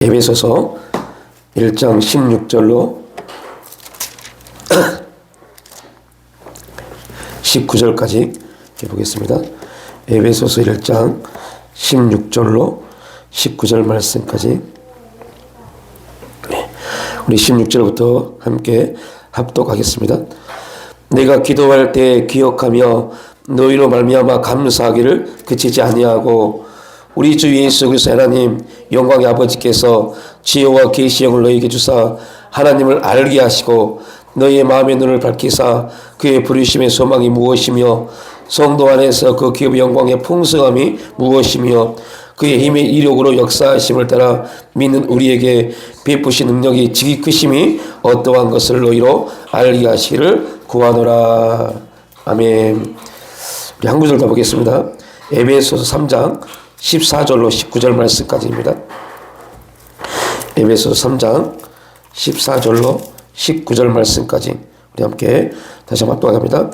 에베소서 1장 16절로 19절까지 해보겠습니다. 에베소서 1장 16절로 19절 말씀까지 우리 16절부터 함께 합독하겠습니다. 내가 기도할 때 기억하며 너희로 말미암아 감사하기를 그치지 아니하고 우리 주 예수 그리스도 하나님 영광의 아버지께서 지혜와 계시형을 너희에게 주사 하나님을 알게 하시고 너희의 마음의 눈을 밝히사 그의 부르심의 소망이 무엇이며 성도 안에서 그 기업의 영광의 풍성함이 무엇이며 그의 힘의 이력으로 역사하심을 따라 믿는 우리에게 베푸신 능력이 지극히 크심이 어떠한 것을 너희로 알게 하시기를 구하노라. 아멘. 우리 한 구절 더 보겠습니다. 에베소서 3장 14절로 19절 말씀까지입니다. 에베소서 3장 14절로 19절 말씀까지 우리 함께 다시 한번 합독합니다.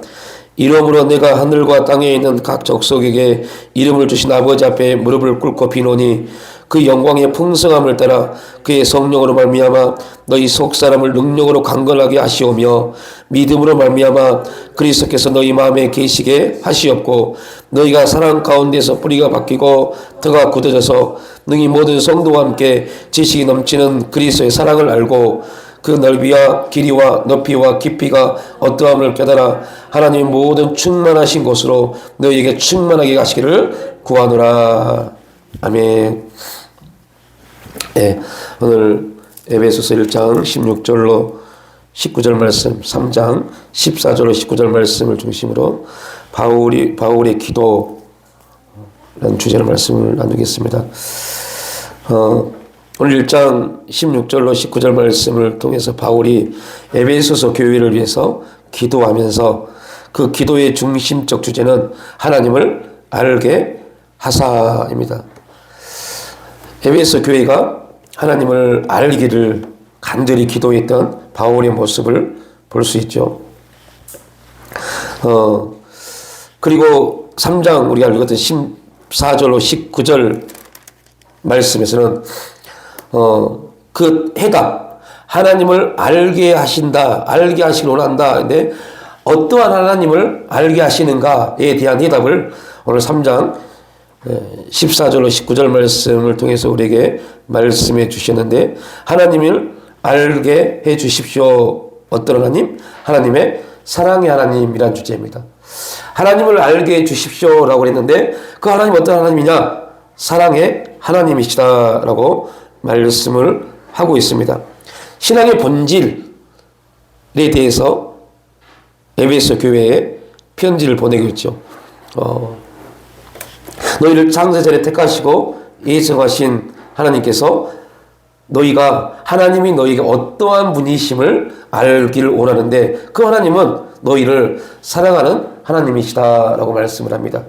이러므로 내가 하늘과 땅에 있는 각 족속에게 이름을 주신 아버지 앞에 무릎을 꿇고 비노니 그 영광의 풍성함을 따라 그의 성령으로 말미암아 너희 속사람을 능력으로 강건하게 하시오며 믿음으로 말미암아 그리스도께서 너희 마음에 계시게 하시옵고 너희가 사랑 가운데서 뿌리가 바뀌고 터가 굳어져서 능히 모든 성도와 함께 지식이 넘치는 그리스도의 사랑을 알고 그 넓이와 길이와 높이와 깊이가 어떠함을 깨달아 하나님의 모든 충만하신 곳으로 너희에게 충만하게 하시기를 구하노라. 아멘. 네, 오늘 에베소서 1장 16절로 19절 말씀, 3장 14절로 19절 말씀을 중심으로 바울의 기도라는 주제로 말씀을 나누겠습니다. 오늘 1장 16절로 19절 말씀을 통해서 바울이 에베소서 교회를 위해서 기도하면서 그 기도의 중심적 주제는 하나님을 알게 하사입니다. 에베소 교회가 하나님을 알기를 간절히 기도했던 바울의 모습을 볼 수 있죠. 그리고 3장 우리가 읽었던 14절로 19절 말씀에서는 그 해답, 하나님을 알게 하신다, 알게 하시길 원한다. 근데 어떠한 하나님을 알게 하시는가에 대한 해답을 오늘 3장 14절로 19절 말씀을 통해서 우리에게 말씀해 주셨는데, 하나님을 알게 해 주십시오. 어떤 하나님? 하나님의 사랑의 하나님이란 주제입니다. 하나님을 알게 해 주십시오라고 했는데 그 하나님 어떤 하나님이냐? 사랑의 하나님이시다라고 말씀을 하고 있습니다. 신앙의 본질에 대해서 에베소 교회에 편지를 보내고 있죠. 너희를 창세전에 택하시고 예정하신 하나님께서 너희가 하나님이 너희에게 어떠한 분이심을 알기를 원하는데 그 하나님은 너희를 사랑하는 하나님이시다라고 말씀을 합니다.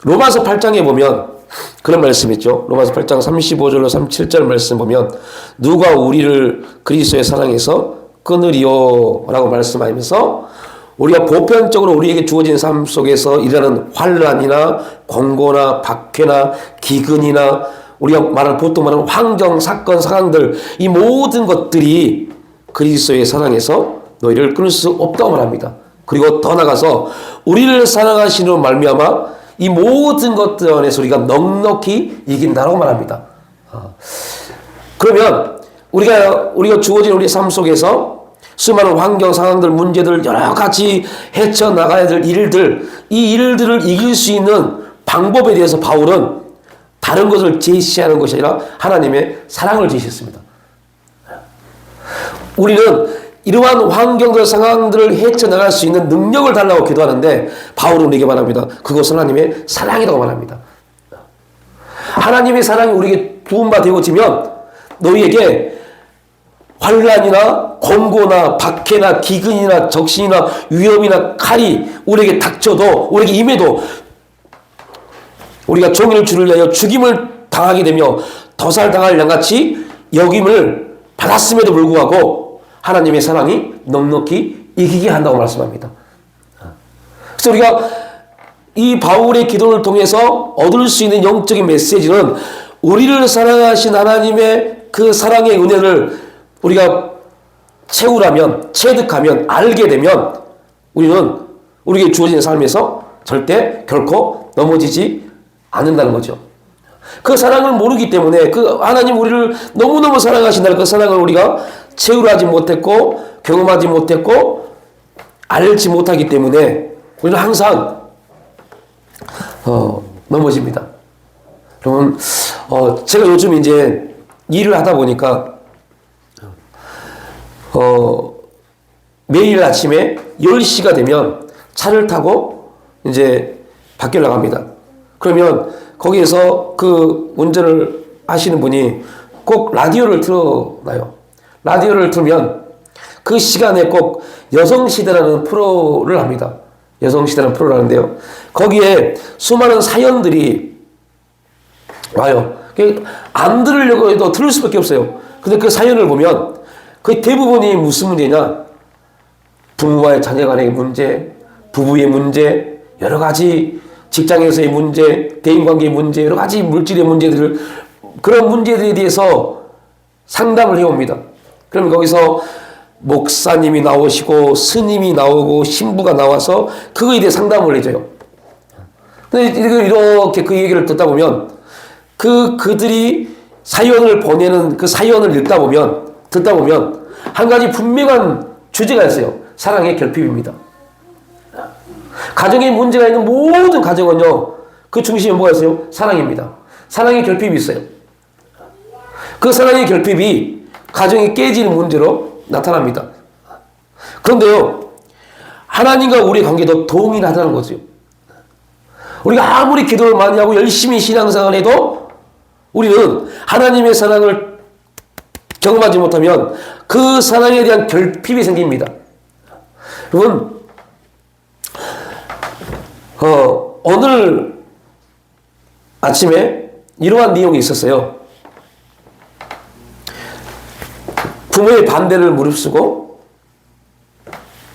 로마서 8장에 보면 그런 말씀 있죠. 로마서 8장 35절로 37절 말씀 보면 누가 우리를 그리스도의 사랑에서 끊으리요 라고 말씀하면서 우리가 보편적으로 우리에게 주어진 삶 속에서 일어나는 환난이나 공고나 박해나 기근이나 우리가 보통 말하는 환경, 사건, 상황들, 이 모든 것들이 그리스도의 사랑에서 너희를 끊을 수 없다고 말합니다. 그리고 더 나아가서 우리를 사랑하시는 말미암아 이 모든 것들 안에서 우리가 넉넉히 이긴다라고 말합니다. 그러면 우리가 주어진 우리 삶 속에서 수많은 환경, 상황들, 문제들, 여러 가지 헤쳐나가야 될 일들, 이 일들을 이길 수 있는 방법에 대해서 바울은 다른 것을 제시하는 것이 아니라 하나님의 사랑을 제시했습니다. 우리는 이러한 환경들, 상황들을 헤쳐나갈 수 있는 능력을 달라고 기도하는데 바울은 우리에게 말합니다. 그것은 하나님의 사랑이라고 말합니다. 하나님의 사랑이 우리에게 부음바 되어지면 너희에게 환난이나 공고나 박해나 기근이나 적신이나 위험이나 칼이 우리에게 닥쳐도 우리에게 임해도 우리가 종일 주를 위하여 죽임을 당하게 되며 도살당할 양같이 여김을 받았음에도 불구하고 하나님의 사랑이 넉넉히 이기게 한다고 말씀합니다. 그래서 우리가 이 바울의 기도를 통해서 얻을 수 있는 영적인 메시지는 우리를 사랑하신 하나님의 그 사랑의 은혜를 우리가 채우라면, 체득하면, 알게 되면 우리는 우리에게 주어진 삶에서 절대 결코 넘어지지 않는다는 거죠. 그 사랑을 모르기 때문에 그 하나님 우리를 너무너무 사랑하신다는 그 사랑을 우리가 채우려 하지 못했고 경험하지 못했고 알지 못하기 때문에 우리는 항상 넘어집니다. 그러면 제가 요즘 이제 일을 하다 보니까 매일 아침에 10시가 되면 차를 타고 이제 밖에 나갑니다. 그러면 거기에서 그 운전을 하시는 분이 꼭 라디오를 틀어놔요. 라디오를 틀면 그 시간에 꼭 여성시대라는 프로를 합니다. 여성시대라는 프로를 하는데요. 거기에 수많은 사연들이 와요. 안 들으려고 해도 들을 수밖에 없어요. 근데 그 사연을 보면 그 대부분이 무슨 문제냐? 부모와의 자녀 간의 문제, 부부의 문제, 여러 가지 직장에서의 문제, 대인관계의 문제, 여러 가지 물질의 문제들을 그런 문제들에 대해서 상담을 해옵니다. 그러면 거기서 목사님이 나오시고 스님이 나오고 신부가 나와서 그거에 대해 상담을 해줘요. 근데 이렇게 그 얘기를 듣다 보면 그들이 사연을 보내는 그 사연을 듣다 보면 한 가지 분명한 주제가 있어요. 사랑의 결핍입니다. 가정에 문제가 있는 모든 가정은요, 그 중심에 뭐가 있어요? 사랑입니다. 사랑의 결핍이 있어요. 그 사랑의 결핍이 가정이 깨지는 문제로 나타납니다. 그런데요, 하나님과 우리의 관계도 동일하다는 거죠. 우리가 아무리 기도를 많이 하고 열심히 신앙생활을 해도 우리는 하나님의 사랑을 경험하지 못하면 그 사랑에 대한 결핍이 생깁니다. 여러분, 오늘 아침에 이러한 내용이 있었어요. 부모의 반대를 무릅쓰고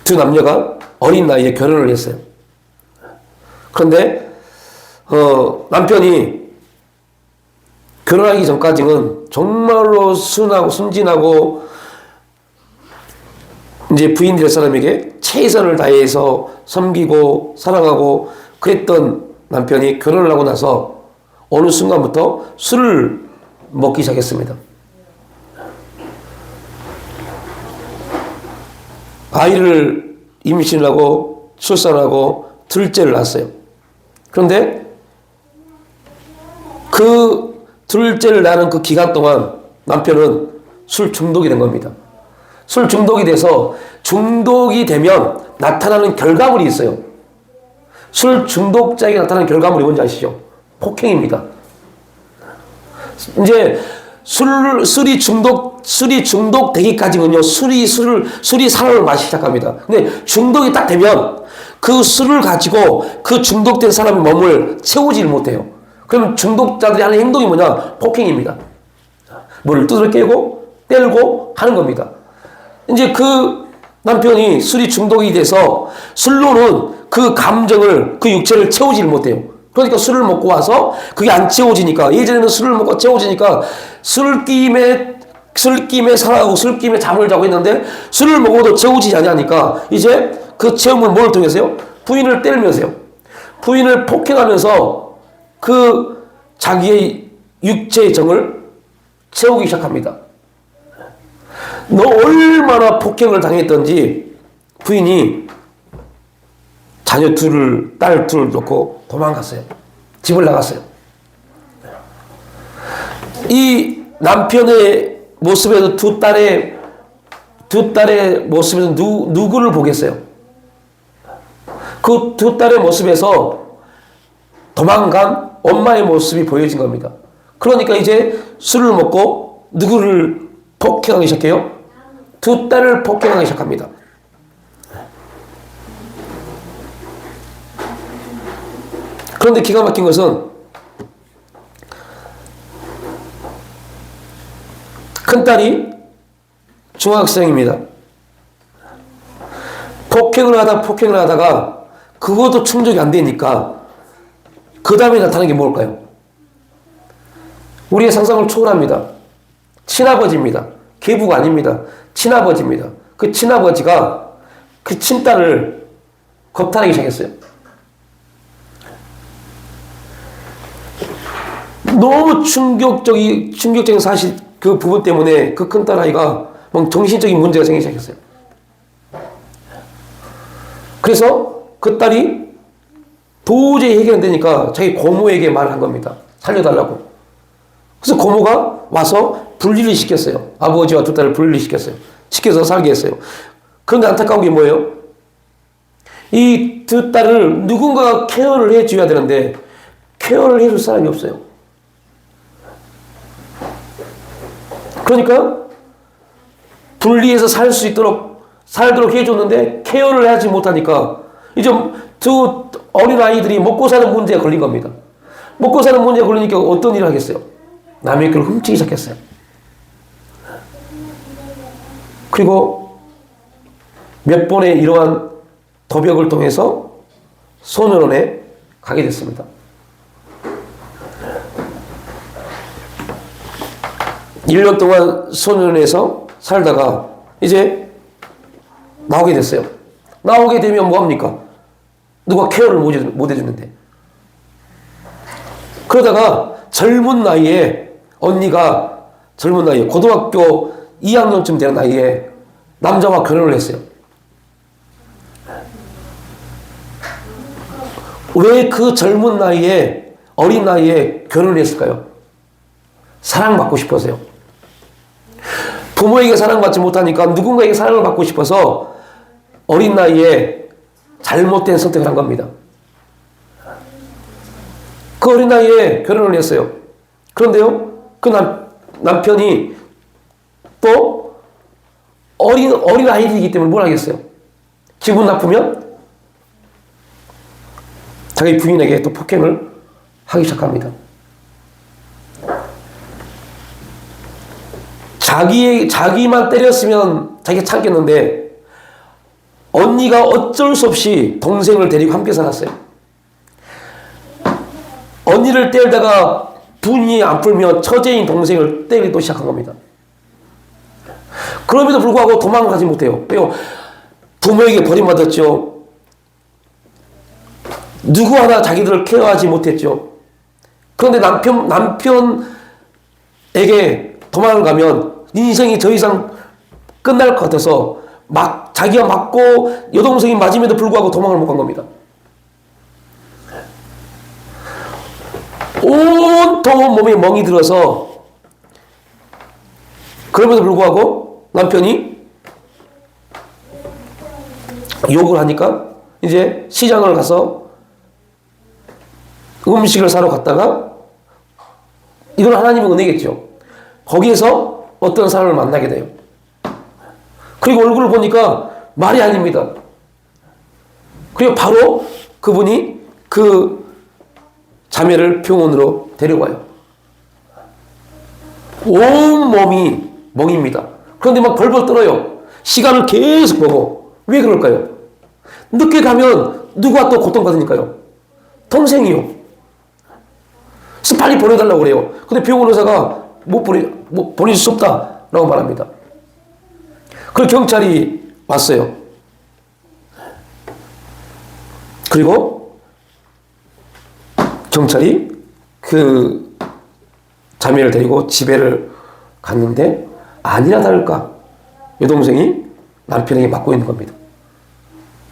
두 남녀가 어린 나이에 결혼을 했어요. 그런데 남편이 결혼하기 전까지는 정말로 순하고 순진하고 이제 부인 될 사람에게 최선을 다해서 섬기고 사랑하고 그랬던 남편이 결혼을 하고 나서 어느 순간부터 술을 먹기 시작했습니다. 아이를 임신을 하고 출산하고 둘째를 낳았어요. 그런데 그 둘째를 낳는 그 기간 동안 남편은 술 중독이 된 겁니다. 술 중독이 돼서 중독이 되면 나타나는 결과물이 있어요. 술 중독자에게 나타나는 결과물이 뭔지 아시죠? 폭행입니다. 이제 술이 중독되기까지는요, 술이 사람을 마시기 시작합니다. 근데 중독이 딱 되면 그 술을 가지고 그 중독된 사람의 몸을 채우지를 못해요. 그럼 중독자들이 하는 행동이 뭐냐? 폭행입니다. 물을 두드려 깨고 때리고 하는 겁니다. 이제 그 남편이 술이 중독이 돼서 술로는 그 감정을, 그 육체를 채우지를 못해요. 그러니까 술을 먹고 와서 그게 안 채워지니까, 예전에는 술을 먹고 채워지니까 술김에 살아가고 술김에 잠을 자고 했는데 술을 먹어도 채워지지 않으니까 이제 그 채움을 뭘 통해서요? 부인을 때리면서요. 부인을 폭행하면서 그 자기의 육체의 정을 채우기 시작합니다. 너 얼마나 폭행을 당했던지 부인이 자녀 딸 둘을 놓고 도망갔어요. 집을 나갔어요. 이 남편의 모습에도 두 딸의 모습에서 누구를 보겠어요? 그 두 딸의 모습에서 도망간 엄마의 모습이 보여진 겁니다. 그러니까 이제 술을 먹고 누구를 폭행하기 시작해요? 두 딸을 폭행하기 시작합니다. 그런데 기가 막힌 것은 큰딸이 중학생입니다. 폭행을 하다가 그것도 충족이 안 되니까 그 다음에 나타나는 게 뭘까요? 우리의 상상을 초월합니다. 친아버지입니다. 계부가 아닙니다. 친아버지입니다. 그 친아버지가 그 친딸을 겁탈하기 시작했어요. 너무 충격적인 사실, 그 부분 때문에 그 큰딸아이가 막 정신적인 문제가 생기기 시작했어요. 그래서 그 딸이 도저히 해결 안 되니까 자기 고모에게 말을 한 겁니다. 살려달라고. 그래서 고모가 와서 분리를 시켰어요. 아버지와 두 딸을 분리를 시켰어요. 시켜서 살게 했어요. 그런데 안타까운 게 뭐예요? 이 두 딸을 누군가가 케어를 해줘야 되는데 케어를 해줄 사람이 없어요. 그러니까 분리해서 살도록 해줬는데 케어를 하지 못하니까 이제 두 어린아이들이 먹고 사는 문제에 걸린 겁니다. 먹고 사는 문제에 걸리니까 어떤 일을 하겠어요? 남의 걸 훔치기 시작했어요. 그리고 몇 번의 이러한 도벽을 통해서 소년원에 가게 됐습니다. 1년 동안 소년원에서 살다가 이제 나오게 됐어요. 나오게 되면 뭐합니까? 누가 케어를 못 해주는데. 그러다가 언니가 젊은 나이에 고등학교 2학년쯤 되는 나이에 남자와 결혼을 했어요. 왜 그 젊은 나이에, 어린 나이에 결혼을 했을까요? 사랑받고 싶어서요. 부모에게 사랑받지 못하니까 누군가에게 사랑을 받고 싶어서 어린 나이에 잘못된 선택을 한 겁니다. 그 어린 나이에 결혼을 했어요. 그런데요, 그 남편이 또 어린 아이들이기 때문에 뭘 하겠어요? 기분 나쁘면 자기 부인에게 또 폭행을 하기 시작합니다. 자기만 때렸으면 자기가 참겠는데 언니가 어쩔 수 없이 동생을 데리고 함께 살았어요. 언니를 때리다가 분이 안 풀면 처제인 동생을 때리기 시작한 겁니다. 그럼에도 불구하고 도망가지 못해요. 왜요? 부모에게 버림받았죠. 누구 하나 자기들을 케어하지 못했죠. 그런데 남편에게 도망을 가면 인생이 더 이상 끝날 것 같아서 자기가 맞고 여동생이 맞음에도 불구하고 도망을 못 간 겁니다. 온통 몸에 멍이 들어서 그럼에도 불구하고 남편이 욕을 하니까 이제 시장을 가서 음식을 사러 갔다가 이건 하나님의 은혜겠죠. 거기에서 어떤 사람을 만나게 돼요. 그리고 얼굴을 보니까 말이 아닙니다. 그리고 바로 그분이 그 자매를 병원으로 데려가요. 온 몸이 멍입니다. 그런데 막 벌벌 떨어요. 시간을 계속 보고. 왜 그럴까요? 늦게 가면 누가 또 고통받으니까요. 동생이요. 그래서 빨리 보내달라고 그래요. 근데 병원 의사가 보내줄 수 없다라고 말합니다. 그리고 경찰이 왔어요. 그리고 경찰이 그 자매를 데리고 집에를 갔는데 아니나 다를까 여동생이 남편에게 맞고 있는 겁니다.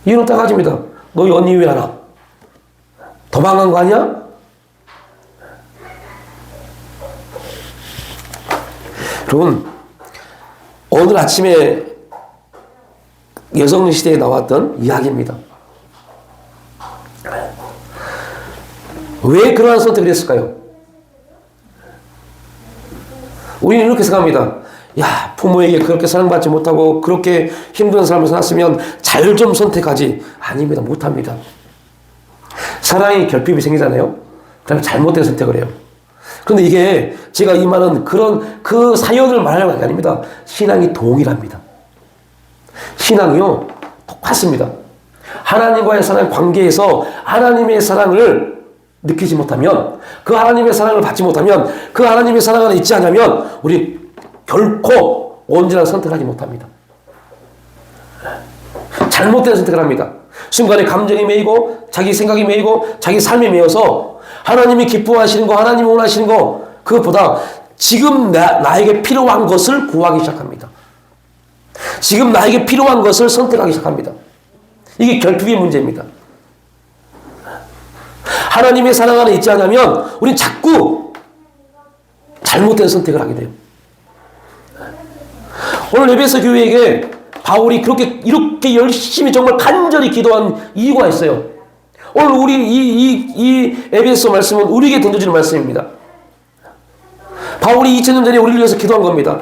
이유는 딱 가집니다. 너희 언니 왜 안 와? 도망간 거 아니야? 여러분, 오늘 아침에 여성시대에 나왔던 이야기입니다. 왜 그러한 선택을 했을까요? 우리는 이렇게 생각합니다. 야, 부모에게 그렇게 사랑받지 못하고 그렇게 힘든 삶을 살았으면 잘 좀 선택하지. 아닙니다. 못합니다. 사랑의 결핍이 생기잖아요. 그러면 잘못된 선택을 해요. 그런데 이게 제가 이 말은 그 사연을 말하는 게 아닙니다. 신앙이 동일합니다. 신앙이요, 똑같습니다. 하나님과의 사랑 관계에서 하나님의 사랑을 느끼지 못하면, 그 하나님의 사랑을 받지 못하면, 그 하나님의 사랑 안에 있지 않으면 우리 결코 온전한 선택하지 못합니다. 잘못된 선택을 합니다. 순간에 감정이 매이고 자기 생각이 매이고 자기 삶이 매여서 하나님이 기뻐하시는 거, 하나님이 원하시는 거, 그것보다 지금 나에게 필요한 것을 구하기 시작합니다. 지금 나에게 필요한 것을 선택하기 시작합니다. 이게 결핍의 문제입니다. 하나님의 사랑 안에 있지 않으면 우린 자꾸 잘못된 선택을 하게 돼요. 오늘 에베소 교회에게 바울이 이렇게 열심히 정말 간절히 기도한 이유가 있어요. 오늘 우리 이 에베소 말씀은 우리에게 던져주는 말씀입니다. 바울이 2000년 전에 우리를 위해서 기도한 겁니다.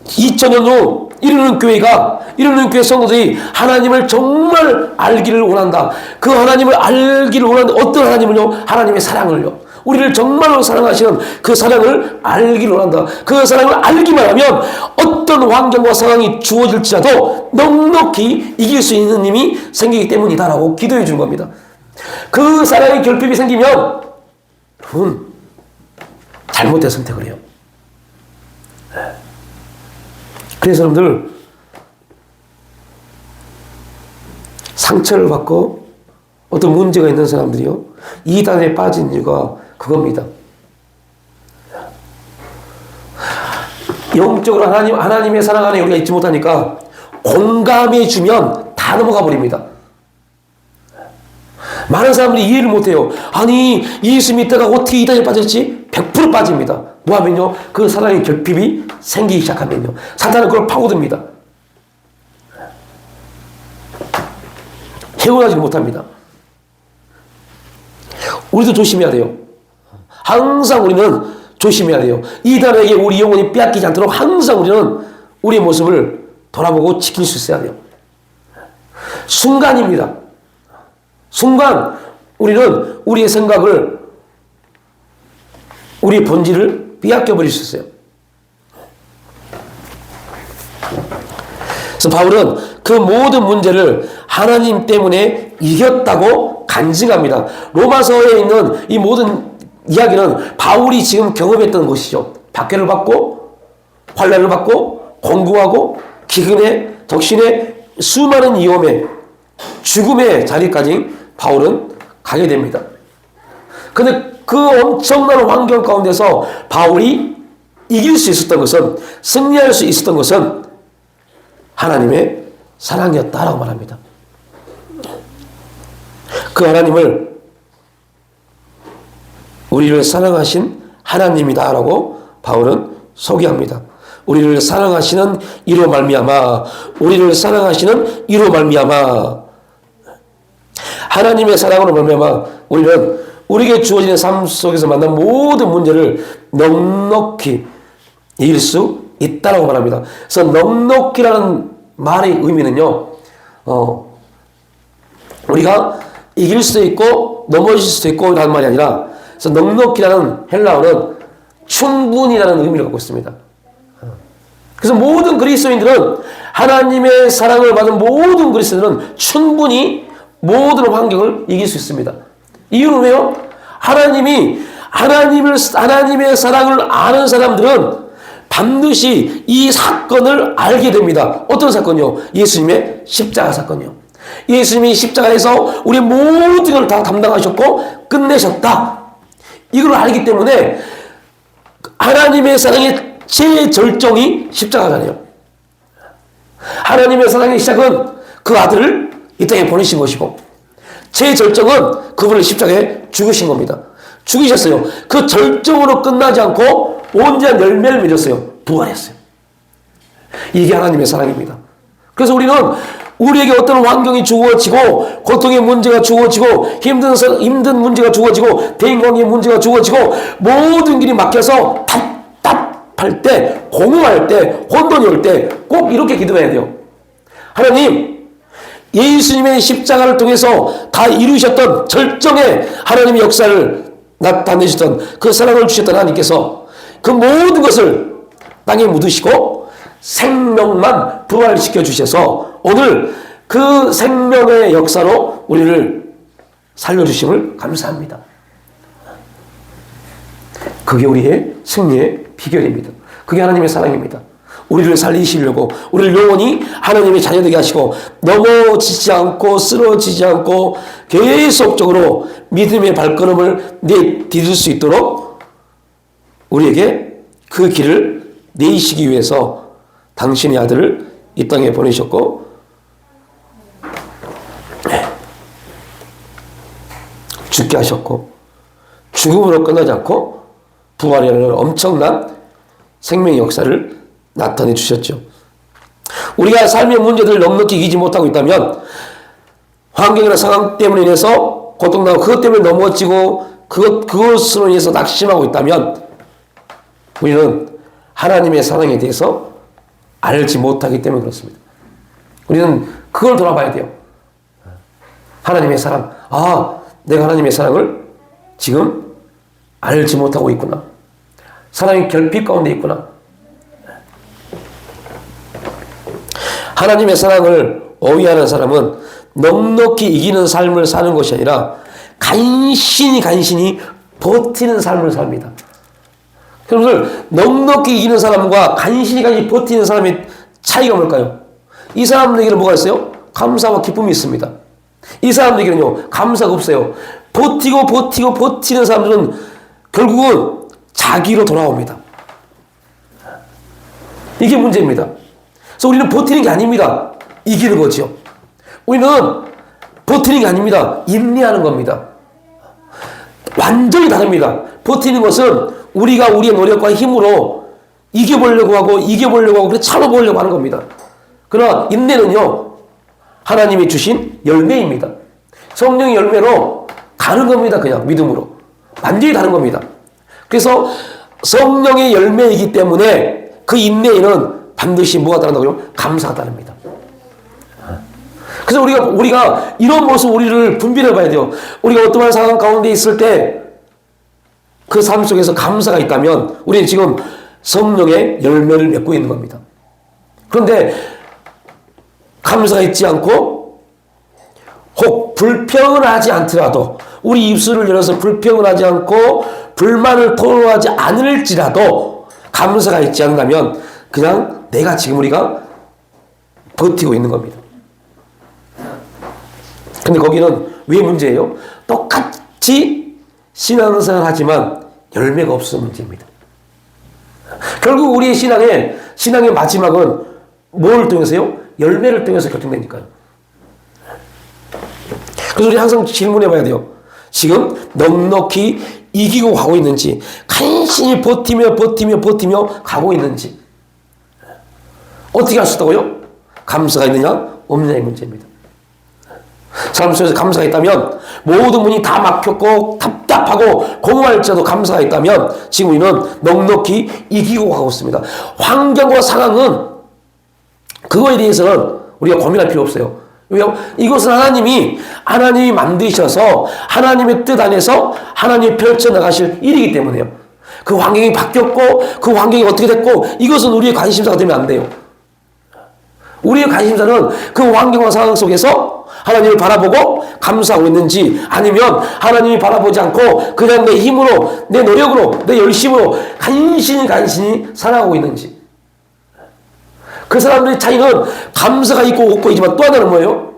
2000년 후 이르는 교회 성도들이 하나님을 정말 알기를 원한다. 그 하나님을 알기를 원한다. 어떤 하나님을요? 하나님의 사랑을요. 우리를 정말로 사랑하시는 그 사랑을 알기를 원한다. 그 사랑을 알기만 하면 어떤 환경과 상황이 주어질지라도 넉넉히 이길 수 있는 힘이 생기기 때문이다라고 기도해 주는 겁니다. 그 사랑의 결핍이 생기면 여러분 잘못된 선택을 해요. 그래서 여러분들 상처를 받고 어떤 문제가 있는 사람들이요, 이단에 빠진 이유가 그겁니다. 영적으로 하나님의 사랑 안에 우리가 있지 못하니까 공감해 주면 다 넘어가 버립니다. 많은 사람들이 이해를 못해요. 아니 예수 믿다가 어떻게 이단에 빠졌지? 100% 빠집니다. 뭐하면요? 그 사랑의 결핍이 생기기 시작하면요, 사탄은 그걸 파고듭니다. 헤어나지 못합니다. 우리도 조심해야 돼요. 항상 우리는 조심해야 돼요. 이단에게 우리 영혼이 빼앗기지 않도록 항상 우리는 우리의 모습을 돌아보고 지킬 수 있어야 돼요. 순간입니다. 순간 우리는 우리의 생각을, 우리의 본질을 빼앗겨버릴 수 있어요. 그래서 바울은 그 모든 문제를 하나님 때문에 이겼다고 간증합니다. 로마서에 있는 이 모든 이야기는 바울이 지금 경험했던 것이죠. 박해를 받고 환난을 받고 공고하고 기근에 적신에 수많은 위험에 죽음의 자리까지 바울은 가게 됩니다. 그런데 그 엄청난 환경 가운데서 바울이 이길 수 있었던 것은, 승리할 수 있었던 것은 하나님의 사랑이었다라고 말합니다. 그 하나님을 우리를 사랑하신 하나님이다라고 바울은 소개합니다. 우리를 사랑하시는 이로 말미암아, 우리를 사랑하시는 이로 말미암아, 하나님의 사랑으로 말미암아 우리는 우리에게 주어지는 삶 속에서 만난 모든 문제를 넉넉히 이길 수 있다라고 말합니다. 그래서 넉넉히라는 말의 의미는요, 우리가 이길 수도 있고 넘어질 수도 있고 라는 말이 아니라, 그래서 넉넉히라는 헬라어는 충분히라는 의미를 갖고 있습니다. 그래서 모든 그리스도인들은, 하나님의 사랑을 받은 모든 그리스도인들은 충분히 모든 환경을 이길 수 있습니다. 이유는 왜요? 하나님의 사랑을 아는 사람들은 반드시 이 사건을 알게 됩니다. 어떤 사건이요? 예수님의 십자가 사건이요. 예수님이 십자가에서 우리 모든 걸 다 담당하셨고 끝내셨다. 이걸 알기 때문에 하나님의 사랑의 최절정이 십자가잖아요. 하나님의 사랑의 시작은 그 아들을 이 땅에 보내신 것이고, 최절정은 그분을 십자가에 죽으신 겁니다. 죽이셨어요. 그 절정으로 끝나지 않고 온전한 열매를 맺었어요. 부활했어요. 이게 하나님의 사랑입니다. 그래서 우리는 우리에게 어떤 환경이 주어지고, 고통의 문제가 주어지고, 힘든 문제가 주어지고, 대인관계의 문제가 주어지고, 모든 길이 막혀서 답답할 때, 공허할 때, 혼돈이 올 때 꼭 이렇게 기도해야 돼요. 하나님, 예수님의 십자가를 통해서 다 이루셨던 절정의 하나님의 역사를 나타내셨던 그 사랑을 주셨던 하나님께서 그 모든 것을 땅에 묻으시고 생명만 부활시켜 주셔서 오늘 그 생명의 역사로 우리를 살려주심을 감사합니다. 그게 우리의 승리의 비결입니다. 그게 하나님의 사랑입니다. 우리를 살리시려고, 우리를 영원히 하나님의 자녀되게 하시고, 넘어지지 않고 쓰러지지 않고 계속적으로 믿음의 발걸음을 내디딜 수 있도록 우리에게 그 길을 내시기 위해서 당신의 아들을 이 땅에 보내셨고, 죽게 하셨고, 죽음으로 끝나지 않고 부활이라는 엄청난 생명의 역사를 나타내 주셨죠. 우리가 삶의 문제들을 넉넉히 이기지 못하고 있다면, 환경이나 상황 때문에 인해서 고통나고 그것 때문에 넘어지고 그것으로 인해서 낙심하고 있다면, 우리는 하나님의 사랑에 대해서 알지 못하기 때문에 그렇습니다. 우리는 그걸 돌아봐야 돼요. 하나님의 사랑. 내가 하나님의 사랑을 지금 알지 못하고 있구나. 사랑의 결핍 가운데 있구나. 하나님의 사랑을 어휘하는 사람은 넉넉히 이기는 삶을 사는 것이 아니라 간신히 버티는 삶을 삽니다. 여러분들, 넉넉히 이기는 사람과 간신히 버티는 사람의 차이가 뭘까요? 이 사람들에게는 뭐가 있어요? 감사와 기쁨이 있습니다. 이 사람들에게는요, 감사가 없어요. 버티는 사람들은 결국은 자기로 돌아옵니다. 이게 문제입니다. 그래서 우리는 버티는 게 아닙니다. 이기는 거죠. 우리는 버티는 게 아닙니다. 인내하는 겁니다. 완전히 다릅니다. 버티는 것은 우리가 우리의 노력과 힘으로 이겨보려고 하고 그래서 참아보려고 하는 겁니다. 그러나 인내는요, 하나님이 주신 열매입니다. 성령의 열매로 가는 겁니다. 그냥 믿음으로. 완전히 다른 겁니다. 그래서 성령의 열매이기 때문에 그 인내에는 반드시 뭐가 다른다고요? 감사가 다릅니다. 그래서 우리가 이런 모습 우리를 분별해 봐야 돼요. 우리가 어떠한 상황 가운데 있을 때 그 삶 속에서 감사가 있다면 우리는 지금 성령의 열매를 맺고 있는 겁니다. 그런데 감사가 있지 않고 혹 불평을 하지 않더라도, 우리 입술을 열어서 불평을 하지 않고 불만을 토로하지 않을지라도 감사가 있지 않다면 그냥 내가 지금 우리가 버티고 있는 겁니다. 근데 거기는 왜 문제예요? 똑같이 신앙생활 하지만 열매가 없어서 문제입니다. 결국 우리의 신앙의 마지막은 뭘 통해서요? 열매를 통해서 결정되니까요. 그래서 우리 항상 질문해 봐야 돼요. 지금 넉넉히 이기고 가고 있는지, 간신히 버티며 가고 있는지. 어떻게 할 수 있다고요? 감사가 있느냐 없느냐의 문제입니다. 삶 속에서 감사가 있다면, 모든 문이 다 막혔고 답답하고 공허할지라도 감사가 있다면 지금 우리는 넉넉히 이기고 가고 있습니다. 환경과 상황은 그거에 대해서는 우리가 고민할 필요 없어요. 왜요? 이것은 하나님이 만드셔서 하나님의 뜻 안에서 하나님이 펼쳐나가실 일이기 때문에요. 그 환경이 바뀌었고 그 환경이 어떻게 됐고 이것은 우리의 관심사가 되면 안 돼요. 우리의 관심사는 그 환경과 상황 속에서 하나님을 바라보고 감사하고 있는지, 아니면 하나님이 바라보지 않고 그냥 내 힘으로, 내 노력으로, 내 열심으로 간신히 살아가고 있는지. 그 사람들의 차이는 감사가 있고 없고 있지만 또 하나는 뭐예요?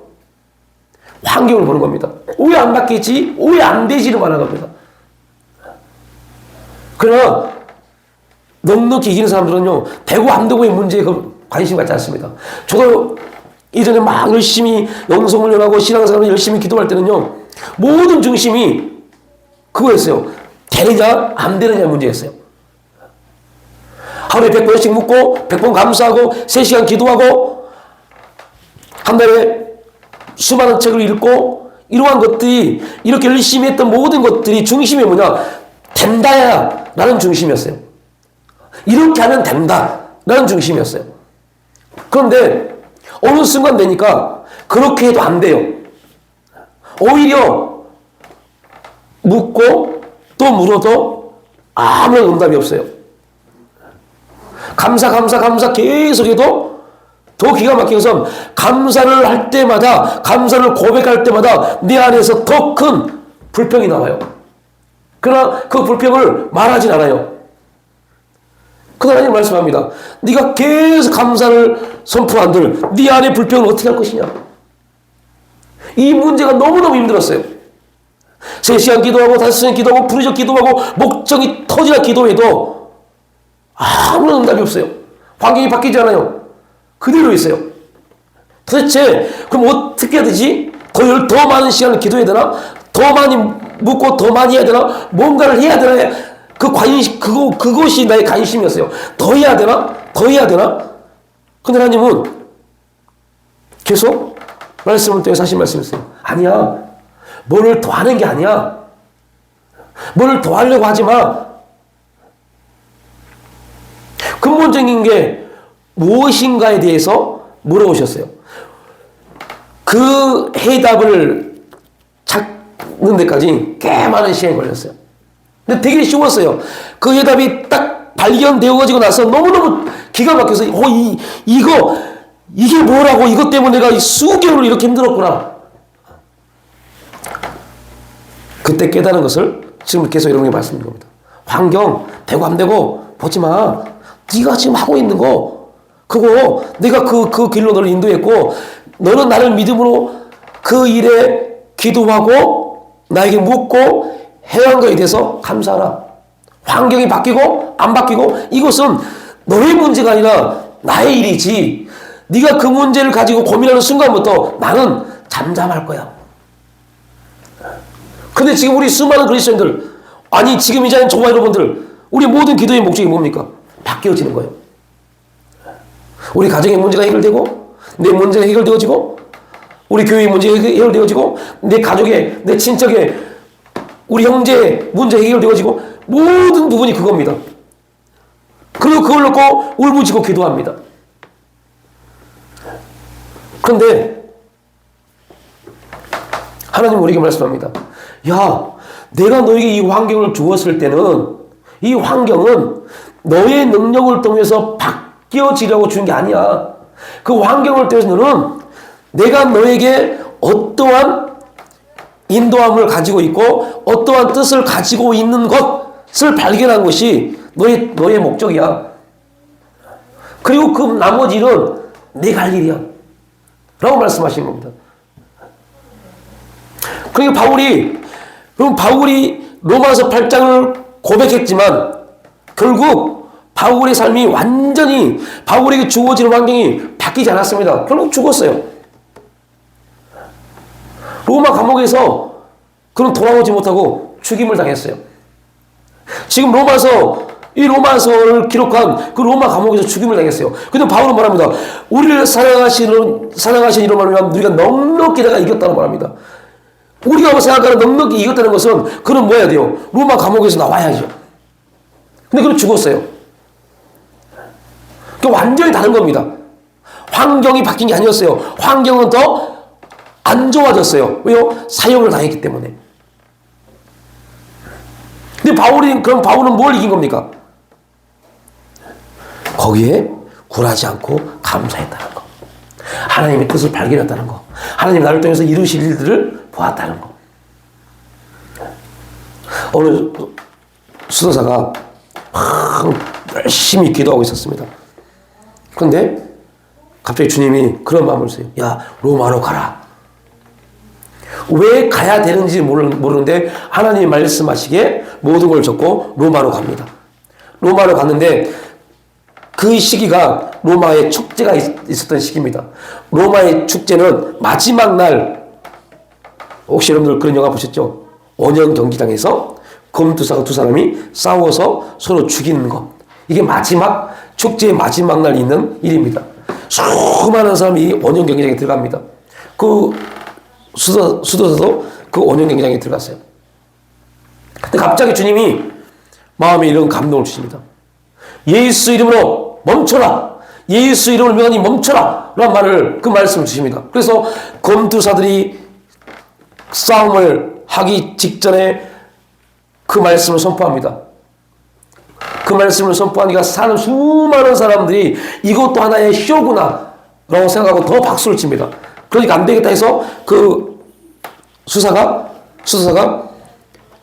환경을 보는 겁니다. 왜 안 바뀌지? 왜 안 되지를 말하는 겁니다. 그러나 넉넉히 이기는 사람들은요, 되고 안 되고의 문제에 관심 갖지 않습니다. 저도 이전에 막 열심히 영성훈련하고 신앙생활을 열심히 기도할 때는요, 모든 중심이 그거였어요. 되느냐 안 되느냐 문제였어요. 하루에 100번씩 묻고 100번 감사하고 3시간 기도하고 한 달에 수많은 책을 읽고, 이러한 것들이, 이렇게 열심히 했던 모든 것들이 중심이 뭐냐? 된다야 라는 중심이었어요. 이렇게 하면 된다 라는 중심이었어요. 그런데 어느 순간 되니까 그렇게 해도 안 돼요. 오히려 묻고 또 물어도 아무런 응답이 없어요. 감사 계속해도 더 기가 막힌 것은 감사를 할 때마다, 감사를 고백할 때마다 내 안에서 더 큰 불평이 나와요. 그러나 그 불평을 말하진 않아요. 그 하나님 말씀합니다. 네가 계속 감사를 선포한들 네 안에 불평을 어떻게 할 것이냐. 이 문제가 너무너무 힘들었어요. 3시간 기도하고 5시간 기도하고 부르짖어 기도하고 목청이 터지라 기도해도 아무런 응답이 없어요. 환경이 바뀌지 않아요. 그대로 있어요. 도대체 그럼 어떻게 해야 되지? 더 많은 시간을 기도해야 되나? 더 많이 묻고 더 많이 해야 되나? 뭔가를 해야 되나? 그 관심, 그것이 나의 관심이었어요. 더 해야 되나? 더 해야 되나? 근데 하나님은 계속 말씀을 통해서 하신 말씀이었어요. 아니야. 뭐를 더 하는 게 아니야. 뭐를 더 하려고 하지 마. 근본적인 게 무엇인가에 대해서 물어보셨어요. 그 해답을 찾는 데까지 꽤 많은 시간이 걸렸어요. 근데 되게 쉬웠어요. 그 해답이 딱 발견되어지고 나서 너무너무 기가 막혀서 이게 뭐라고, 이것 때문에 내가 수개월을 이렇게 힘들었구나. 그때 깨달은 것을 지금 계속 여러분에게 말씀드린 겁니다. 환경 되고 안 되고 보지 마. 네가 지금 하고 있는 거 그거 내가 그 길로 너를 인도했고 너는 나를 믿음으로 그 일에 기도하고 나에게 묻고 해온 거에 대해서 감사하라. 환경이 바뀌고 안 바뀌고 이것은 너의 문제가 아니라 나의 일이지. 네가 그 문제를 가지고 고민하는 순간부터 나는 잠잠할 거야. 근데 지금 우리 수많은 그리스도인들, 아니 지금 이 자리에 저와 여러분들, 우리 모든 기도의 목적이 뭡니까? 바뀌어지는 거예요. 우리 가정의 문제가 해결되고 내 문제가 해결되어지고 우리 교회의 문제가 해결되어지고 내 가족의, 내 친척의, 우리 형제의 문제가 해결되어지고 모든 부분이 그겁니다. 그리고 그걸 놓고 울부짖고 기도합니다. 그런데 하나님은 우리에게 말씀합니다. 야, 내가 너에게 이 환경을 주었을 때는 이 환경은 너의 능력을 통해서 바뀌어지려고 준 게 아니야. 그 환경을 통해서 너는 내가 너에게 어떠한 인도함을 가지고 있고 어떠한 뜻을 가지고 있는 것을 발견한 것이 너의 목적이야. 그리고 그 나머지 일은 내가 할 일이야. 라고 말씀하신 겁니다. 그러니까 바울이 로마서 8장을 고백했지만 결국 바울의 삶이 완전히 바울에게 주어지는 환경이 바뀌지 않았습니다. 결국 죽었어요. 로마 감옥에서 그는 돌아오지 못하고 죽임을 당했어요. 지금 이 로마서를 기록한 그 로마 감옥에서 죽임을 당했어요. 근데 바울은 말합니다. 우리를 사랑하신 이로 말하면 우리가 넉넉히 내가 이겼다고 말합니다. 우리가 생각하는 넉넉히 이겼다는 것은 그는 뭐 해야 돼요? 로마 감옥에서 나와야죠. 근데 그는 죽었어요. 그 완전히 다른 겁니다. 환경이 바뀐 게 아니었어요. 환경은 더 안 좋아졌어요. 왜요? 사형을 당했기 때문에. 근데 그럼 바울은 뭘 이긴 겁니까? 거기에 굴하지 않고 감사했다는 거. 하나님의 뜻을 발견했다는 거. 하나님 나를 통해서 이루실 일들을 보았다는 거. 어느 수도사가 열심히 기도하고 있었습니다. 그런데 갑자기 주님이 그런 마음을 주세요. 야, 로마로 가라. 왜 가야 되는지 모르는데 하나님이 말씀하시기에 모든 걸 적고 로마로 갑니다. 로마로 갔는데 그 시기가 로마의 축제가 있었던 시기입니다. 로마의 축제는 마지막 날, 혹시 여러분들 그런 영화 보셨죠? 원형 경기장에서 검투사가 두 사람이 싸워서 서로 죽이는 것. 이게 축제의 마지막 날 있는 일입니다. 수많은 사람이 원형 경기장에 들어갑니다. 그 수도사도 그 원형 경기장에 들어갔어요. 근데 갑자기 주님이 마음에 이런 감동을 주십니다. 예수 이름으로 멈춰라. 예수 이름을 명하니 멈춰라. 라는 그 말씀을 주십니다. 그래서 검투사들이 싸움을 하기 직전에 그 말씀을 선포합니다. 그 말씀을 선포하니까 사는 수많은 사람들이 이것도 하나의 쇼구나. 라고 생각하고 더 박수를 칩니다. 그러니까 안 되겠다 해서 그 수사가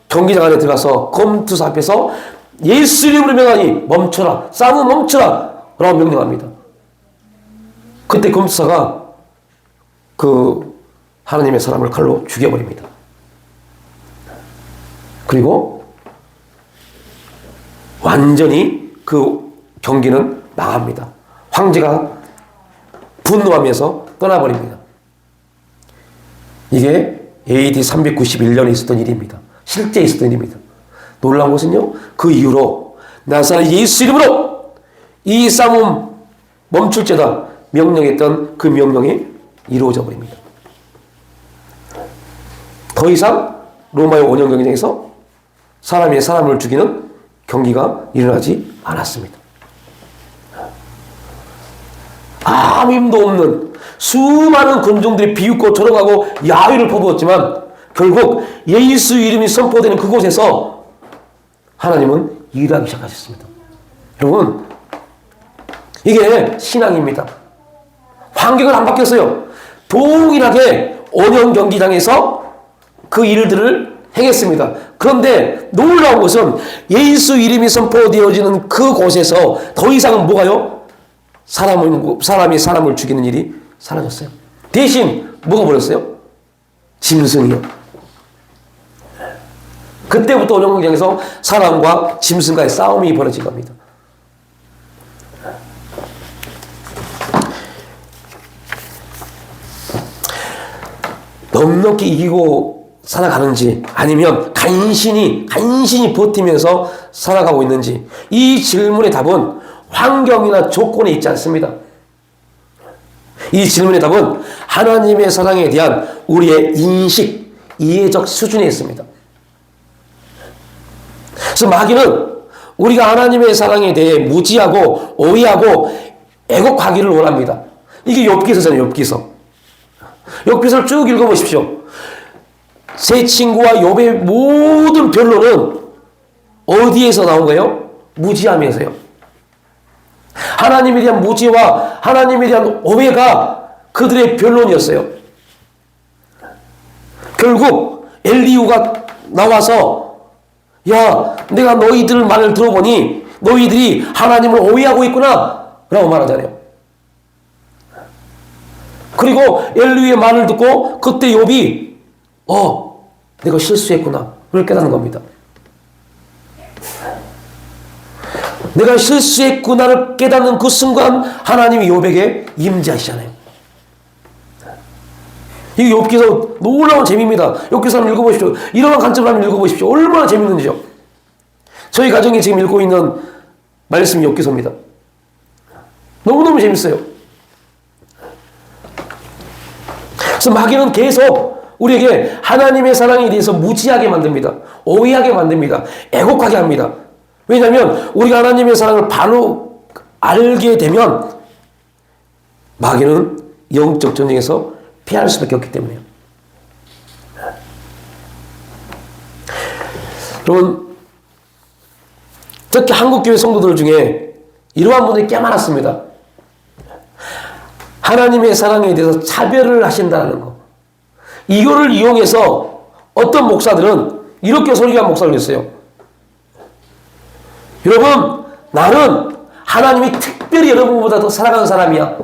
경기장 안에 들어가서 검투사 앞에서 예수 이름으로 명하니 멈춰라. 싸움은 멈춰라. 라고 명령합니다. 그때 검투사가 그 하나님의 사람을 칼로 죽여버립니다. 그리고 완전히 그 경기는 망합니다. 황제가 분노하면서 떠나버립니다. 이게 AD 391년에 있었던 일입니다. 실제 있었던 일입니다. 놀라운 것은요, 그 이후로 나사렛 예수 이름으로 이 싸움 멈출죄다 명령했던 그 명령이 이루어져 버립니다. 더 이상 로마의 원형 경기장에서 사람이 사람을 죽이는 경기가 일어나지 않았습니다. 아무 힘도 없는 수많은 군중들이 비웃고 조롱하고 야유를 퍼부었지만 결국 예수 이름이 선포되는 그곳에서 하나님은 일하기 시작하셨습니다. 여러분, 이게 신앙입니다. 환경은 안 바뀌었어요. 동일하게 원형 경기장에서 그 일들을 행했습니다. 그런데 놀라운 것은 예수 이름이 선포되어지는 그곳에서 더 이상은 뭐가요? 사람이 사람을 죽이는 일이 사라졌어요. 대신 뭐가 버렸어요? 짐승이요. 그때부터 원형 경기장에서 사람과 짐승과의 싸움이 벌어진 겁니다. 넉넉히 이기고 살아가는지 아니면 간신히 버티면서 살아가고 있는지, 이 질문의 답은 환경이나 조건에 있지 않습니다. 이 질문의 답은 하나님의 사랑에 대한 우리의 인식, 이해적 수준에 있습니다. 그래서 마귀는 우리가 하나님의 사랑에 대해 무지하고 오해하고 애곡하기를 원합니다. 이게 욥기서잖아요. 욥기서를 쭉 읽어보십시오. 세 친구와 욥의 모든 변론은 어디에서 나온 거예요? 무지함에서요. 하나님에 대한 무지와 하나님에 대한 오해가 그들의 변론이었어요. 결국 엘리후가 나와서, 야, 내가 너희들 말을 들어보니 너희들이 하나님을 오해하고 있구나 라고 말하잖아요. 그리고 엘리후의 말을 듣고 그때 욥이 내가 실수했구나 그걸 깨닫는 겁니다. 내가 실수했구나를 깨닫는 그 순간 하나님이 욥에게 임재하시잖아요. 이게 욥기서 놀라운 재미입니다. 욥기서 한번 읽어보십시오. 이러한 관점을 한번 읽어보십시오. 얼마나 재밌는지요. 저희 가정이 지금 읽고 있는 말씀이 욥기서입니다. 너무너무 재밌어요. 그래서 마귀는 계속 우리에게 하나님의 사랑에 대해서 무지하게 만듭니다. 오해하게 만듭니다. 애곡하게 합니다. 왜냐하면 우리가 하나님의 사랑을 바로 알게 되면 마귀는 영적 전쟁에서 피할 수밖에 없기 때문에요. 여러분, 특히 한국교회 성도들 중에 이러한 분들이 꽤 많았습니다. 하나님의 사랑에 대해서 차별을 하신다는 거. 이거를 이용해서 어떤 목사들은 이렇게 설교한 목사들이 있어요. 여러분, 나는 하나님이 특별히 여러분보다 더 사랑하는 사람이야.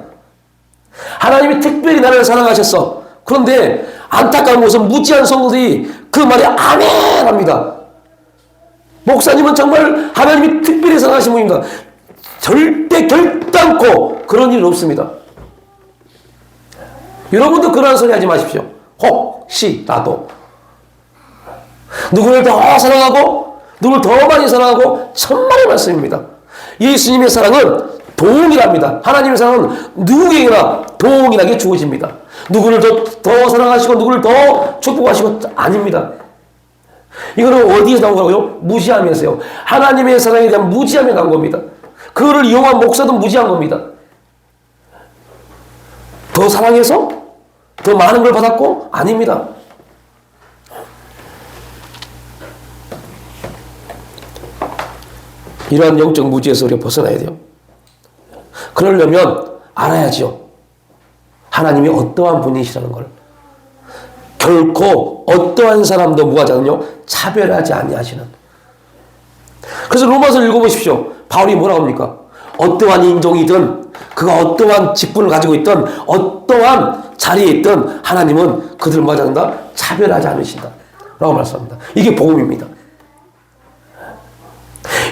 하나님이 특별히 나를 사랑하셨어. 그런데 안타까운 것은 무지한 성도들이 그 말에 아멘 합니다. 목사님은 정말 하나님이 특별히 사랑하신 분입니다. 절대 결단코 그런 일은 없습니다. 여러분도 그런 소리 하지 마십시오. 혹시라도 누구를 더 사랑하고 누구를 더 많이 사랑하고 천만의 말씀입니다. 예수님의 사랑은 동일합니다. 하나님의 사랑은 누구에게나 동일하게 주어집니다. 누구를 더 사랑하시고 누구를 더 축복하시고 아닙니다. 이거는 어디에서 나온 거라고요? 무지하면서요. 하나님의 사랑에 대한 무지함에 나온 겁니다. 그거를 이용한 목사도 무지한 겁니다. 더 사랑해서 더 많은 걸 받았고? 아닙니다. 이러한 영적 무지에서 우리가 벗어나야 돼요. 그러려면 알아야죠. 하나님이 어떠한 분이시라는 걸. 결코 어떠한 사람도 무하지 않으며 차별하지 아니하시는. 그래서 로마서를 읽어보십시오. 바울이 뭐라고 합니까? 어떠한 인종이든 그가 어떠한 직분을 가지고 있든 어떠한 자리에 있든 하나님은 그들을 뭐하지 않는다? 차별하지 않으신다 라고 말씀합니다. 이게 복음입니다.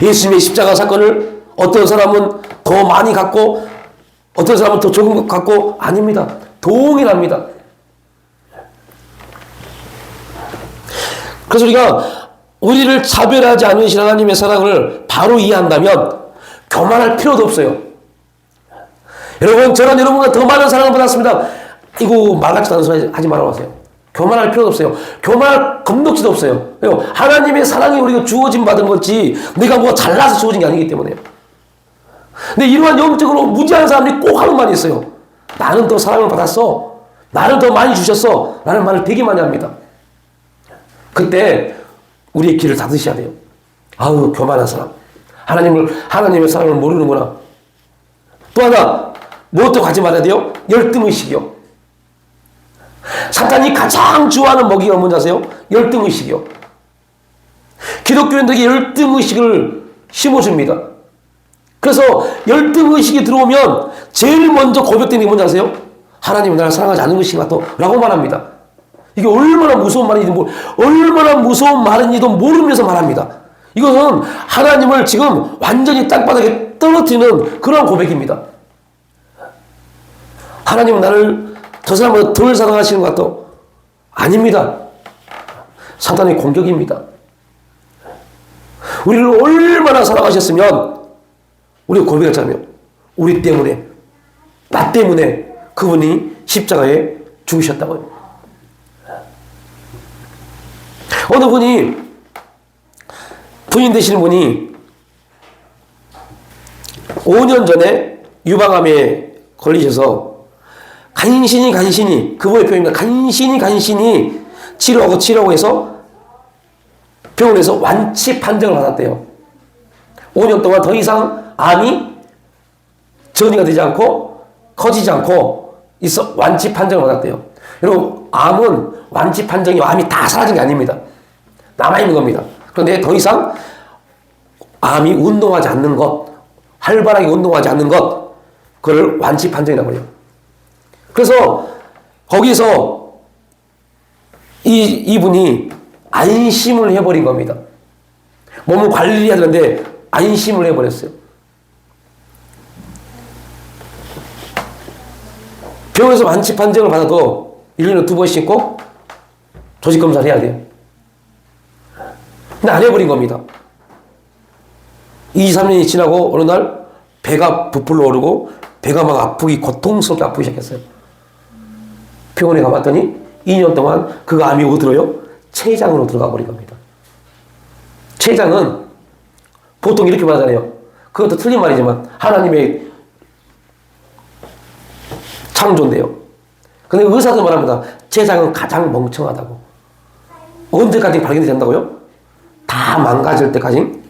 예수님의 십자가 사건을 어떤 사람은 더 많이 갖고 어떤 사람은 더 조금 갖고 아닙니다. 동일합니다. 그래서 우리를 차별하지 않으신 하나님의 사랑을 바로 이해한다면 교만할 필요도 없어요. 여러분, 저는 여러분보다 더 많은 사랑을 받았습니다. 이거 말 같지도 않은 소리 하지 말아요. 교만할 필요도 없어요. 교만할 겁먹지도 없어요. 하나님의 사랑이 우리가 주어진 받은 거지 내가 뭐가 잘나서 주어진 게 아니기 때문에요. 근데 이러한 영적으로 무지한 사람들이 꼭 하는 말이 있어요. 나는 더 사랑을 받았어. 나는 더 많이 주셨어. 라는 말을 되게 많이 합니다. 그때 우리의 귀를 닫으셔야 돼요. 아우, 교만한 사람. 하나님의 사랑을 모르는구나. 또 하나, 무엇도 가지 말아야 돼요? 열등의식이요. 사탄이 가장 좋아하는 먹이가 뭔지 아세요? 열등의식이요. 기독교인들에게 열등의식을 심어줍니다. 그래서 열등의식이 들어오면 제일 먼저 고백되는 게 뭔지 아세요? 하나님이 나를 사랑하지 않는 것인가 또 라고 말합니다. 이게 얼마나 무서운 말인지도 모르면서 말합니다. 이것은 하나님을 지금 완전히 땅바닥에 떨어뜨리는 그런 고백입니다. 하나님은 나를 저 사람보다 덜 사랑하시는 것 같도 아닙니다. 사탄의 공격입니다. 우리를 얼마나 사랑하셨으면 우리가 고백했잖아요. 우리 때문에, 나 때문에 그분이 십자가에 죽으셨다고요. 어느 분이, 부인 되시는 분이 5년 전에 유방암에 걸리셔서 간신히, 그분의 표현입니다. 간신히 치료하고 해서 병원에서 완치 판정을 받았대요. 5년 동안 더 이상 암이 전이가 되지 않고 커지지 않고 있어 완치 판정을 받았대요. 여러분, 암은 완치 판정이 암이 다 사라진 게 아닙니다. 남아있는 겁니다. 그런데 더 이상 암이 운동하지 않는 것, 활발하게 운동하지 않는 것, 그걸 완치 판정이라고 해요. 그래서 거기서 이분이 안심을 해버린 겁니다. 몸을 관리해야 되는데 안심을 해버렸어요. 병원에서 완치 판정을 받아도 1년에 2번씩 꼭 조직검사를 해야 돼요. 근데 안 해버린 겁니다. 2, 3년이 지나고 어느 날 배가 부풀러 오르고 배가 막 아프기, 고통스럽게 아프기 시작했어요. 병원에 가봤더니 2년 동안 그 암이 어디로요? 췌장으로 들어가 버린 겁니다. 췌장은 보통 이렇게 말하잖아요. 그것도 틀린 말이지만 하나님의 창조인데요. 근데 의사도 말합니다. 췌장은 가장 멍청하다고. 언제까지 발견되지 않는다고요? 다 망가질 때까지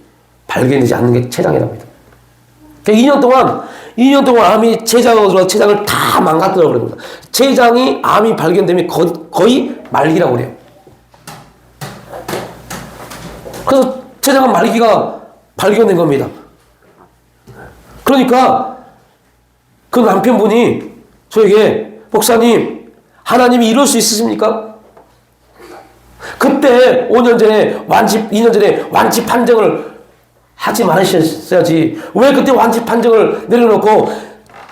발견되지 않는 게 췌장이랍니다. 2년 동안 암이 췌장으로 들어가 췌장을 다 망가뜨려 버립니다. 췌장이 암이 발견되면 거의 말기라고 그래요. 그래서 췌장은 말기가 발견된 겁니다. 그러니까 그 남편분이 저에게, 목사님, 하나님이 이럴 수 있으십니까? 그때 2년 전에 완치 판정을 하지 말으셨어야지. 왜 그때 완치 판정을 내려놓고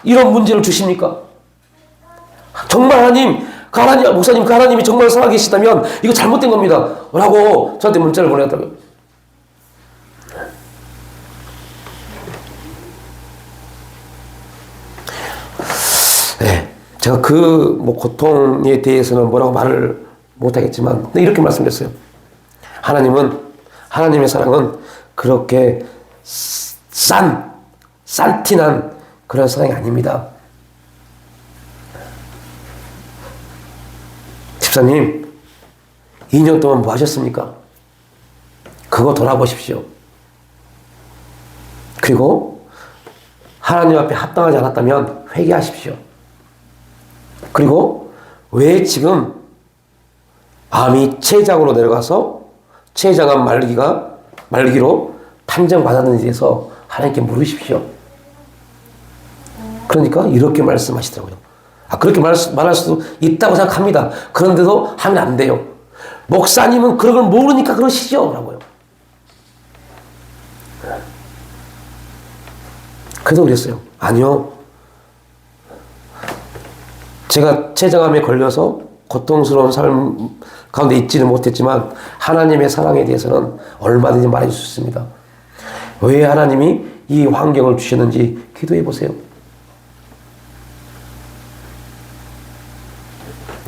이런 문제를 주십니까? 정말 목사님, 그 하나님이 정말 살아계시다면 이거 잘못된 겁니다. 라고 저한테 문자를 보내왔다고요. 네. 제가 고통에 대해서는 뭐라고 말을 못하겠지만, 이렇게 말씀드렸어요. 하나님의 사랑은 그렇게 싼티난 그런 사랑이 아닙니다. 집사님, 2년 동안 뭐 하셨습니까? 그거 돌아보십시오. 그리고 하나님 앞에 합당하지 않았다면 회개하십시오. 그리고 왜 지금 암이 췌장으로 내려가서 췌장암 말기로 판정받았는지에 대해서 하나님께 물으십시오. 그러니까 이렇게 말씀하시더라고요. 그렇게 말할 수도 있다고 생각합니다. 그런데도 하면 안 돼요. 목사님은 그런 걸 모르니까 그러시죠. 라고요. 그래서 그랬어요. 아니요. 제가 췌장암에 걸려서 고통스러운 삶 가운데 있지는 못했지만 하나님의 사랑에 대해서는 얼마든지 말해줄 수 있습니다. 왜 하나님이 이 환경을 주셨는지 기도해 보세요.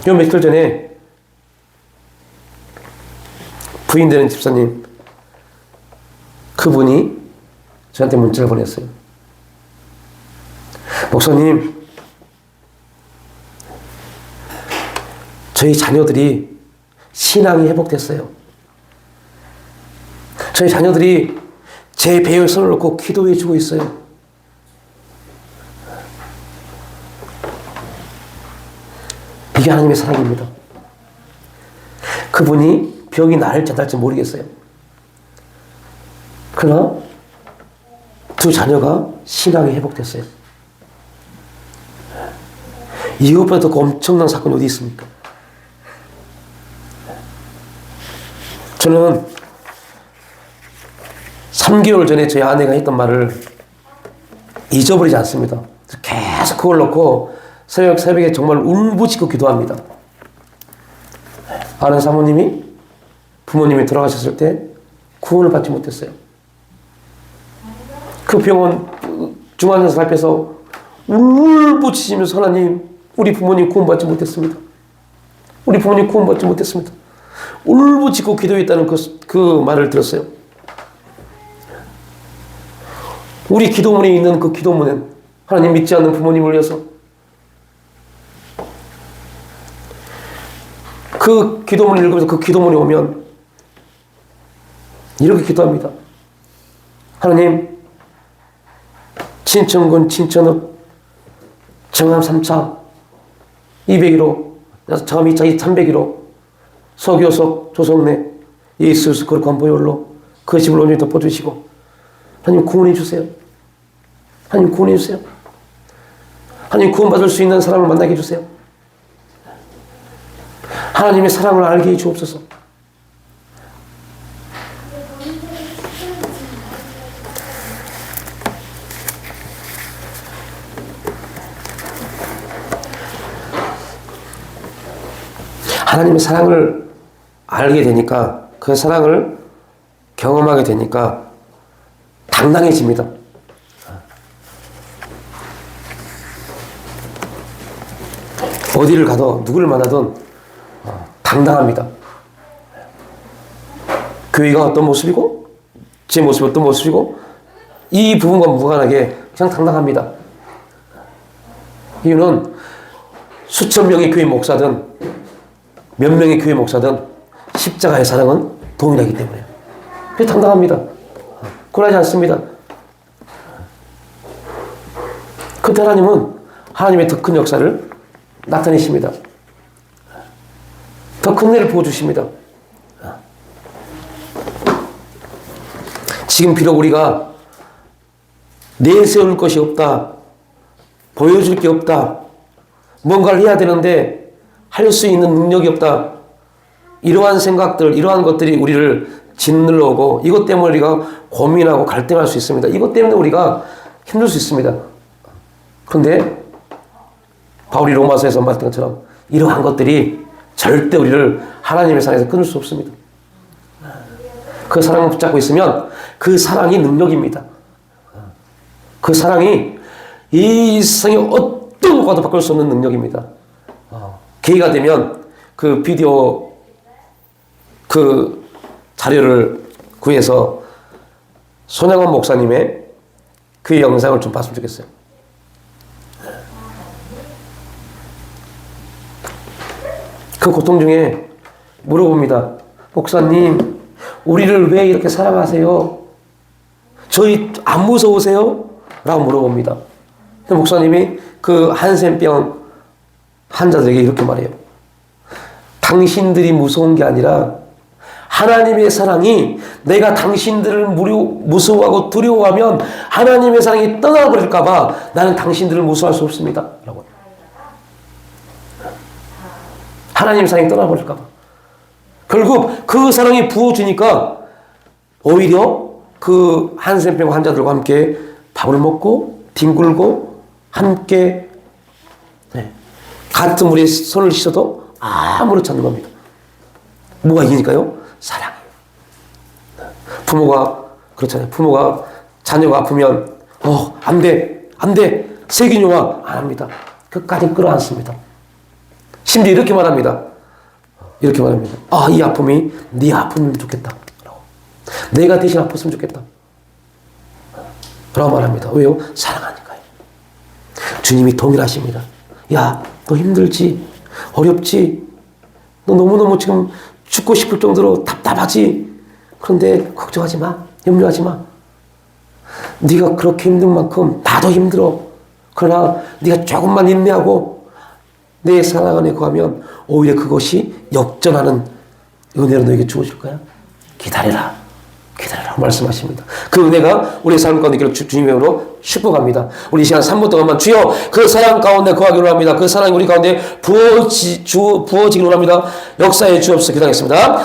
요 며칠 전에 부인 되는 집사님, 그분이 저한테 문자를 보냈어요. 목사님, 저희 자녀들이 신앙이 회복됐어요. 저희 자녀들이 제 배에 손을 놓고 기도해 주고 있어요. 이게 하나님의 사랑입니다. 그분이 병이 나을지 안 나을지 모르겠어요. 그러나 두 자녀가 신앙이 회복됐어요. 이것보다 더 엄청난 사건이 어디 있습니까? 저는 3개월 전에 저희 아내가 했던 말을 잊어버리지 않습니다. 계속 그걸 놓고 새벽에 정말 울부짖고 기도합니다. 아는 사모님이 부모님이 돌아가셨을 때 구원을 받지 못했어요. 그 병원 중환자실 앞에서 울부짖으면서 하나님, 우리 부모님 구원받지 못했습니다. 우리 부모님 구원받지 못했습니다. 울부짖고 기도했다는 그 말을 들었어요. 우리 기도문에 있는 그 기도문엔 하나님 믿지 않는 부모님을 위해서 그 기도문을 읽으면서 그 기도문에 오면 이렇게 기도합니다. 하나님, 친천군 친천읍 정암 3차 201호 정암 2차 301호 서교석 조성래 예수 그리스도 관보혈로 그 집을 온전히 덮어주시고 하나님 구원해 주세요. 하나님 구원해 주세요. 하나님 구원받을 수 있는 사람을 만나게 해주세요. 하나님의 사랑을 알게 해 주옵소서. 하나님의 사랑을 알게 되니까, 그 사랑을 경험하게 되니까 당당해집니다. 어디를 가도 누구를 만나든 당당합니다. 교회가 어떤 모습이고 제 모습이 어떤 모습이고 이 부분과 무관하게 그냥 당당합니다. 이유는 수천 명의 교회 목사든 몇 명의 교회 목사든 십자가의 사랑은 동일하기 때문에 그래서 당당합니다. 굴하지 않습니다. 그때 하나님은 하나님의 더 큰 역사를 나타내십니다. 더 큰 은혜를 부어주십니다. 지금 비록 우리가 내세울 것이 없다, 보여줄 게 없다, 뭔가를 해야 되는데 할 수 있는 능력이 없다, 이러한 생각들, 이러한 것들이 우리를 짓눌러 오고 이것 때문에 우리가 고민하고 갈등할 수 있습니다. 이것 때문에 우리가 힘들 수 있습니다. 그런데 바울이 로마서에서 말했던 것처럼 이러한 것들이 절대 우리를 하나님의 사랑에서 끊을 수 없습니다. 그 사랑을 붙잡고 있으면 그 사랑이 능력입니다. 그 사랑이 이 세상의 어떤 것과도 바꿀 수 없는 능력입니다. 기회가 되면 그 비디오 그 자료를 구해서 손양원 목사님의 그 영상을 좀 봤으면 좋겠어요. 그 고통 중에 물어봅니다. 목사님, 우리를 왜 이렇게 사랑하세요? 저희 안 무서우세요? 라고 물어봅니다. 목사님이 그 한센병 환자들에게 이렇게 말해요. 당신들이 무서운 게 아니라 하나님의 사랑이, 내가 당신들을 무서워하고 두려워하면 하나님의 사랑이 떠나버릴까 봐 나는 당신들을 무서워할 수 없습니다. 라고. 하나님의 사랑이 떠나버릴까 봐. 결국 그 사랑이 부어주니까 오히려 그 한센병 환자들과 함께 밥을 먹고 뒹굴고 함께 같은 물에 손을 씻어도 아무렇지 않는 겁니다. 뭐가 이기니까요? 사랑. 부모가 그렇잖아요. 부모가 자녀가 아프면 안 돼. 세균요와 안 합니다. 끝까지 끌어안습니다. 심지어 이렇게 말합니다. 이 아픔이 네 아픔이면 좋겠다. 내가 대신 아팠으면 좋겠다. 라고 말합니다. 왜요? 사랑하니까요. 주님이 동일하십니다. 야, 너 힘들지? 어렵지? 너 너무너무 지금 죽고 싶을 정도로 답답하지? 그런데 걱정하지 마. 염려하지 마. 네가 그렇게 힘든 만큼 나도 힘들어. 그러나 네가 조금만 인내하고 내 사랑 안에 거하면 오히려 그것이 역전하는 은혜로 너에게 주어질 거야. 기다려라 말씀하십니다. 그 은혜가 우리 삶 가운데 있기를 주님의 이름으로 축복합니다. 우리 이 시간 3분 동안만 주여 그 사랑 가운데 거하기로 합니다. 그 사랑이 우리 가운데 부어지기로 합니다. 역사에 주옵소서. 기도하겠습니다.